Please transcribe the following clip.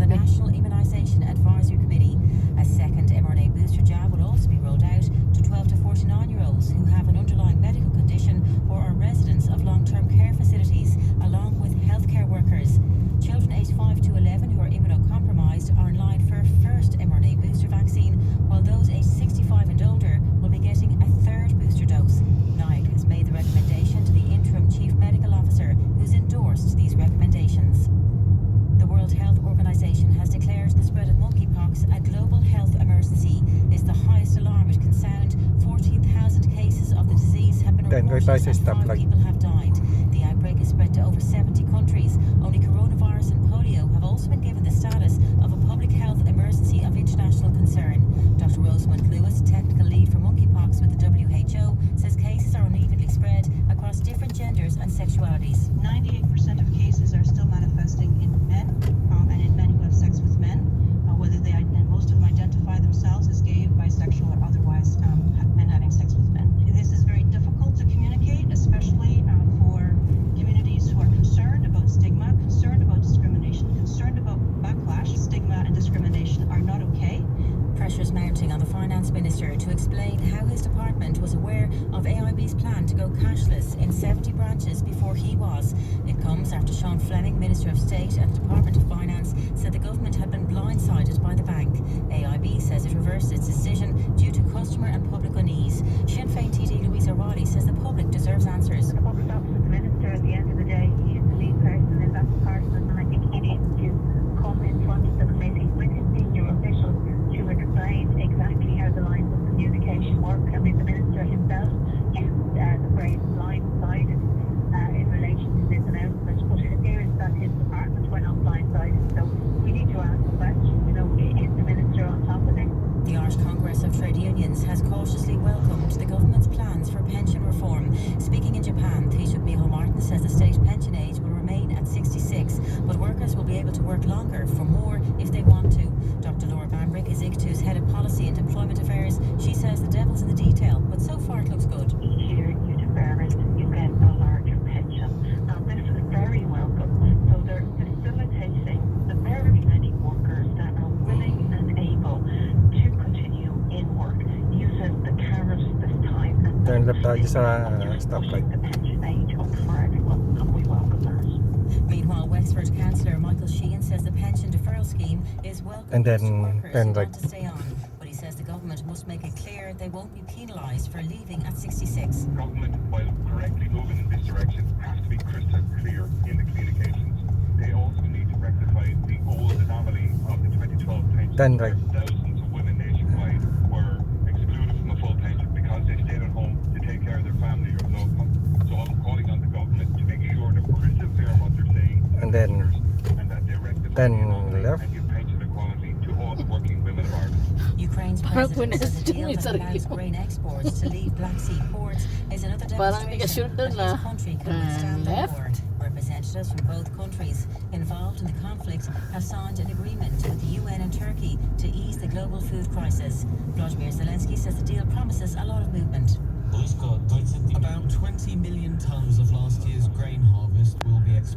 the National Immunisation Advisory Committee. A second mRNA booster jab will also be rolled out to 12 to 49-year-olds who have an underlying medical condition or are residents of long-term care facilities, along with healthcare workers. Children aged 5 to 11 who are immunocompromised are in line for a first mRNA booster vaccine, while those aged 65 and older will be getting a third booster dose. NIAC has made the recommendation to the interim chief medical officer, who's endorsed these recommendations. The World Health Organization has declared the spread of monkeypox a global health emergency. It's the highest alarm it can sound. 14,000 cases of the disease have been reported and 5 people have died. The outbreak has spread to over 70 countries. Only coronavirus and polio have also been given the status of a public health emergency of international concern. Dr. Rosamund Lewis, technical lead for monkeypox with the WHO, says cases are unevenly spread across different genders and sexualities. 98% of cases are still manifesting in men, and in men who have sex with men, whether they, and most of them identify themselves as gay, bisexual, or otherwise men having sex with men. This is very difficult to communicate, especially for communities who are concerned about stigma, concerned about discrimination, concerned about backlash. Stigma and discrimination are not okay. Pressures mounting on the Finance Minister to explain how his department was aware of AIB's plan to go cashless in 70 branches before he was. It comes after Sean Fleming, Minister of State at the Department of Finance, said the government had been blindsided by the bank. AIB says it reversed its decision due to customer and public unease. Sinn Féin TD Louise O'Reilly says the public deserves answers. The public office of the Minister, at the end of the day, he is the lead person in that department, and I think he needs to come in front of the committee with his senior officials to explain exactly how the lines of communication work. I mean, the Minister himself used the phrase blindsided in relation to this announcement, but it appears that his department were not blindsided. So we need to ask the question, is the Minister on top of it? The Irish Congress of Trade Unions has cautiously welcomed the government's plans for pension reform. Speaking in Japan, Taoiseach Micheál Martin says the state pension age will remain at 66, but workers will be able to work longer for more if they want to. Dr. Laura Bambrick is ICTU's Head of Policy and Employment Affairs. She says the devil's in the detail, but so far it looks good. Each year you defer it, you get a larger pension. Now this is very welcome. So they're facilitating the very many workers that are willing and able to continue in work using the carers this time. And Turn left tayo sa stoplight. the pension age up for everyone, and we welcome that. Meanwhile, Wexford Councillor Michael Sheehan says the pension deferral scheme is welcome And then to workers turn who right. want to stay on. But he says the government must make it clear they won't be penalised for leaving at 66. Government, while correctly moving in this direction, has to be crystal clear in the communications. They also need to rectify the old anomaly of the 2012 pension. Turn right. Thousands of women nationwide were excluded from a full pension because they stayed at home to take care of their family or loved one. So I'm calling on the government to make sure they're crystal clear on what they're saying, And then and that they rectify turn the anomaly left. and give pension equality to all the working women of Ireland. Ukraine's Parang president says a deal punes that allows talaga. grain exports to leave Black Sea ports is another Parang hindi ka demonstration sure that dun, his country can withstand the left. war. Representatives from both countries involved in the conflict have signed an agreement with the UN and Turkey to ease the global food crisis. Volodymyr Zelensky says the deal promises a lot of movement. About 20 million tons of last year's grain harvest will be exported.